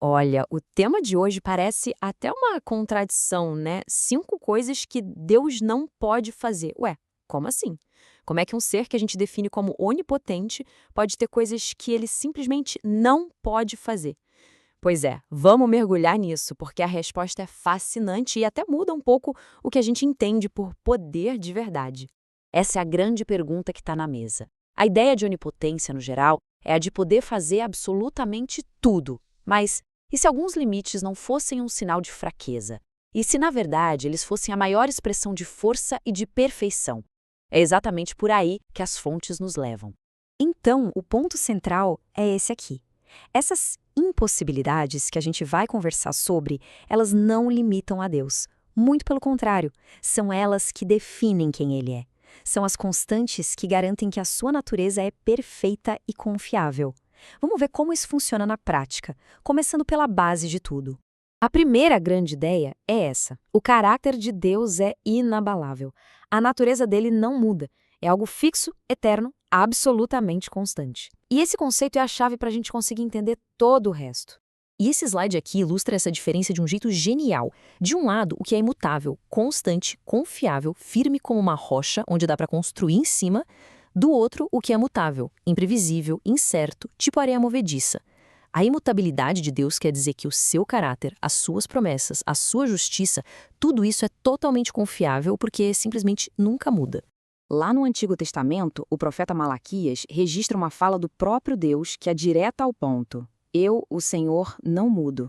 Olha, o tema de hoje parece até uma contradição, né? 5 coisas que Deus não pode fazer. Ué, como assim? Como é que um ser que a gente define como onipotente pode ter coisas que ele simplesmente não pode fazer? Pois é, vamos mergulhar nisso, porque a resposta é fascinante e até muda um pouco o que a gente entende por poder de verdade. Essa é a grande pergunta que está na mesa. A ideia de onipotência, no geral, é a de poder fazer absolutamente tudo. Mas e se alguns limites não fossem um sinal de fraqueza? E se, na verdade, eles fossem a maior expressão de força e de perfeição? É exatamente por aí que as fontes nos levam. Então, o ponto central é esse aqui. Essas impossibilidades que a gente vai conversar sobre, elas não limitam a Deus. Muito pelo contrário, são elas que definem quem Ele é. São as constantes que garantem que a sua natureza é perfeita e confiável. Vamos ver como isso funciona na prática, começando pela base de tudo. A primeira grande ideia é essa. O caráter de Deus é inabalável. A natureza dele não muda. É algo fixo, eterno, absolutamente constante. E esse conceito é a chave para a gente conseguir entender todo o resto. E esse slide aqui ilustra essa diferença de um jeito genial. De um lado, o que é imutável, constante, confiável, firme como uma rocha, onde dá para construir em cima. Do outro, o que é mutável, imprevisível, incerto, tipo areia movediça. A imutabilidade de Deus quer dizer que o seu caráter, as suas promessas, a sua justiça, tudo isso é totalmente confiável porque simplesmente nunca muda. Lá no Antigo Testamento, o profeta Malaquias registra uma fala do próprio Deus que é direta ao ponto. Eu, o Senhor, não mudo.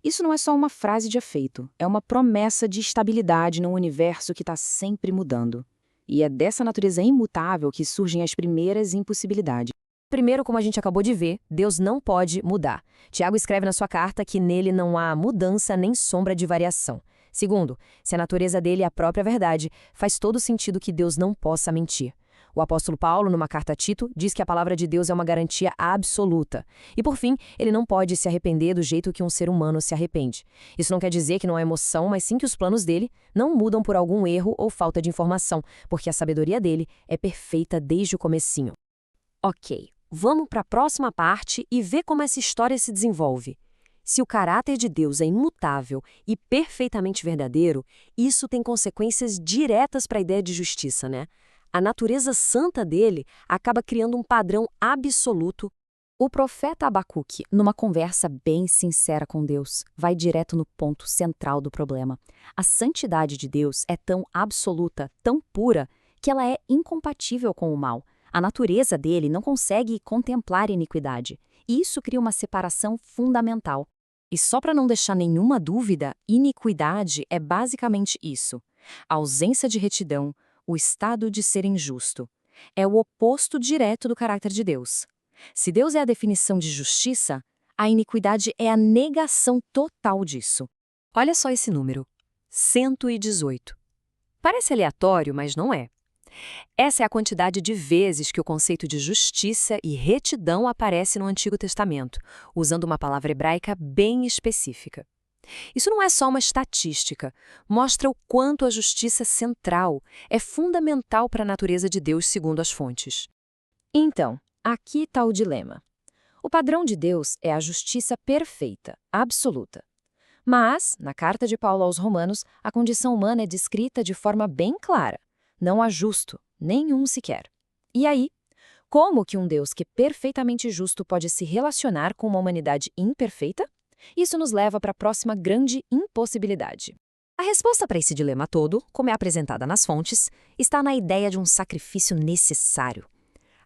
Isso não é só uma frase de efeito, é uma promessa de estabilidade num universo que está sempre mudando. E é dessa natureza imutável que surgem as primeiras impossibilidades. Primeiro, como a gente acabou de ver, Deus não pode mudar. Tiago escreve na sua carta que nele não há mudança nem sombra de variação. Segundo, se a natureza dele é a própria verdade, faz todo sentido que Deus não possa mentir. O apóstolo Paulo, numa carta a Tito, diz que a palavra de Deus é uma garantia absoluta. E por fim, ele não pode se arrepender do jeito que um ser humano se arrepende. Isso não quer dizer que não há emoção, mas sim que os planos dele não mudam por algum erro ou falta de informação, porque a sabedoria dele é perfeita desde o comecinho. Ok, vamos para a próxima parte e ver como essa história se desenvolve. Se o caráter de Deus é imutável e perfeitamente verdadeiro, isso tem consequências diretas para a ideia de justiça, né? A natureza santa dele acaba criando um padrão absoluto. O profeta Abacuque, numa conversa bem sincera com Deus, vai direto no ponto central do problema. A santidade de Deus é tão absoluta, tão pura, que ela é incompatível com o mal. A natureza dele não consegue contemplar iniquidade. E isso cria uma separação fundamental. E só para não deixar nenhuma dúvida, iniquidade é basicamente isso. A ausência de retidão, o estado de ser injusto. É o oposto direto do caráter de Deus. Se Deus é a definição de justiça, a iniquidade é a negação total disso. Olha só esse número, 118. Parece aleatório, mas não é. Essa é a quantidade de vezes que o conceito de justiça e retidão aparece no Antigo Testamento, usando uma palavra hebraica bem específica. Isso não é só uma estatística, mostra o quanto a justiça central é fundamental para a natureza de Deus segundo as fontes. Então, aqui está o dilema. O padrão de Deus é a justiça perfeita, absoluta. Mas, na carta de Paulo aos Romanos, a condição humana é descrita de forma bem clara. Não há justo, nenhum sequer. E aí, como que um Deus que é perfeitamente justo pode se relacionar com uma humanidade imperfeita? Isso nos leva para a próxima grande impossibilidade. A resposta para esse dilema todo, como é apresentada nas fontes, está na ideia de um sacrifício necessário.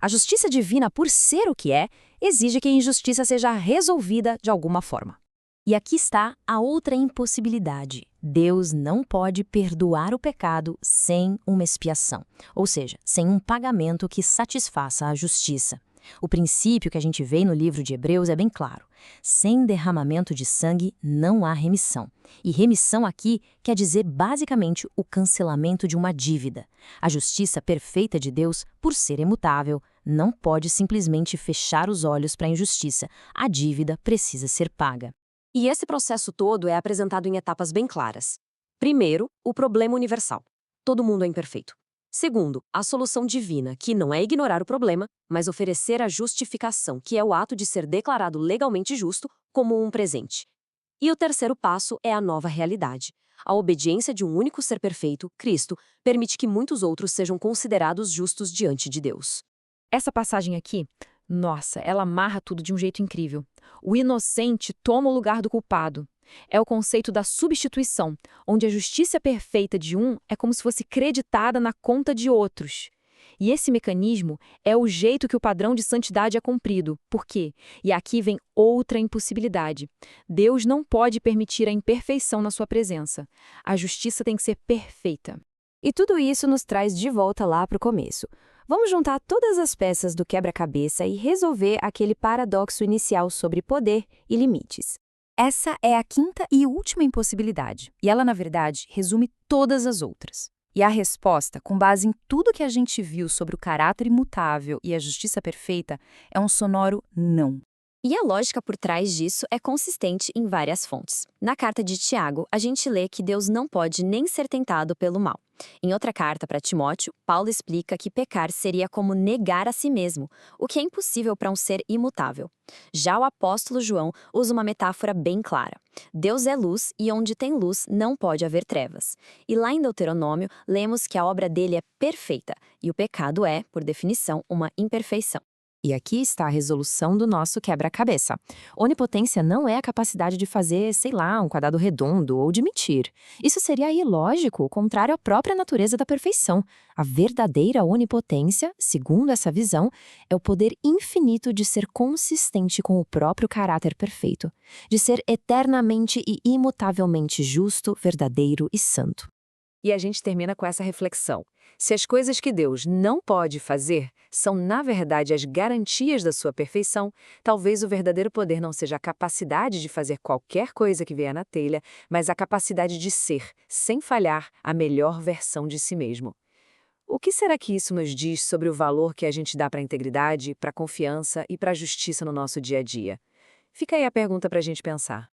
A justiça divina, por ser o que é, exige que a injustiça seja resolvida de alguma forma. E aqui está a outra impossibilidade. Deus não pode perdoar o pecado sem uma expiação, ou seja, sem um pagamento que satisfaça a justiça. O princípio que a gente vê no livro de Hebreus é bem claro. Sem derramamento de sangue não há remissão. E remissão aqui quer dizer basicamente o cancelamento de uma dívida. A justiça perfeita de Deus, por ser imutável, não pode simplesmente fechar os olhos para a injustiça. A dívida precisa ser paga. E esse processo todo é apresentado em etapas bem claras. Primeiro, o problema universal. Todo mundo é imperfeito. Segundo, a solução divina, que não é ignorar o problema, mas oferecer a justificação, que é o ato de ser declarado legalmente justo, como um presente. E o terceiro passo é a nova realidade. A obediência de um único ser perfeito, Cristo, permite que muitos outros sejam considerados justos diante de Deus. Essa passagem aqui, nossa, ela amarra tudo de um jeito incrível. O inocente toma o lugar do culpado. É o conceito da substituição, onde a justiça perfeita de um é como se fosse creditada na conta de outros. E esse mecanismo é o jeito que o padrão de santidade é cumprido. Por quê? E aqui vem outra impossibilidade. Deus não pode permitir a imperfeição na sua presença. A justiça tem que ser perfeita. E tudo isso nos traz de volta lá para o começo. Vamos juntar todas as peças do quebra-cabeça e resolver aquele paradoxo inicial sobre poder e limites. Essa é a quinta e última impossibilidade, e ela, na verdade, resume todas as outras. E a resposta, com base em tudo que a gente viu sobre o caráter imutável e a justiça perfeita, é um sonoro não. E a lógica por trás disso é consistente em várias fontes. Na carta de Tiago, a gente lê que Deus não pode nem ser tentado pelo mal. Em outra carta para Timóteo, Paulo explica que pecar seria como negar a si mesmo, o que é impossível para um ser imutável. Já o apóstolo João usa uma metáfora bem clara. Deus é luz e onde tem luz não pode haver trevas. E lá em Deuteronômio, lemos que a obra dele é perfeita e o pecado é, por definição, uma imperfeição. E aqui está a resolução do nosso quebra-cabeça. Onipotência não é a capacidade de fazer, sei lá, um quadrado redondo ou de mentir. Isso seria ilógico, contrário à própria natureza da perfeição. A verdadeira onipotência, segundo essa visão, é o poder infinito de ser consistente com o próprio caráter perfeito, de ser eternamente e imutavelmente justo, verdadeiro e santo. E a gente termina com essa reflexão. Se as coisas que Deus não pode fazer são, na verdade, as garantias da sua perfeição, talvez o verdadeiro poder não seja a capacidade de fazer qualquer coisa que vier na telha, mas a capacidade de ser, sem falhar, a melhor versão de si mesmo. O que será que isso nos diz sobre o valor que a gente dá para a integridade, para a confiança e para a justiça no nosso dia a dia? Fica aí a pergunta para a gente pensar.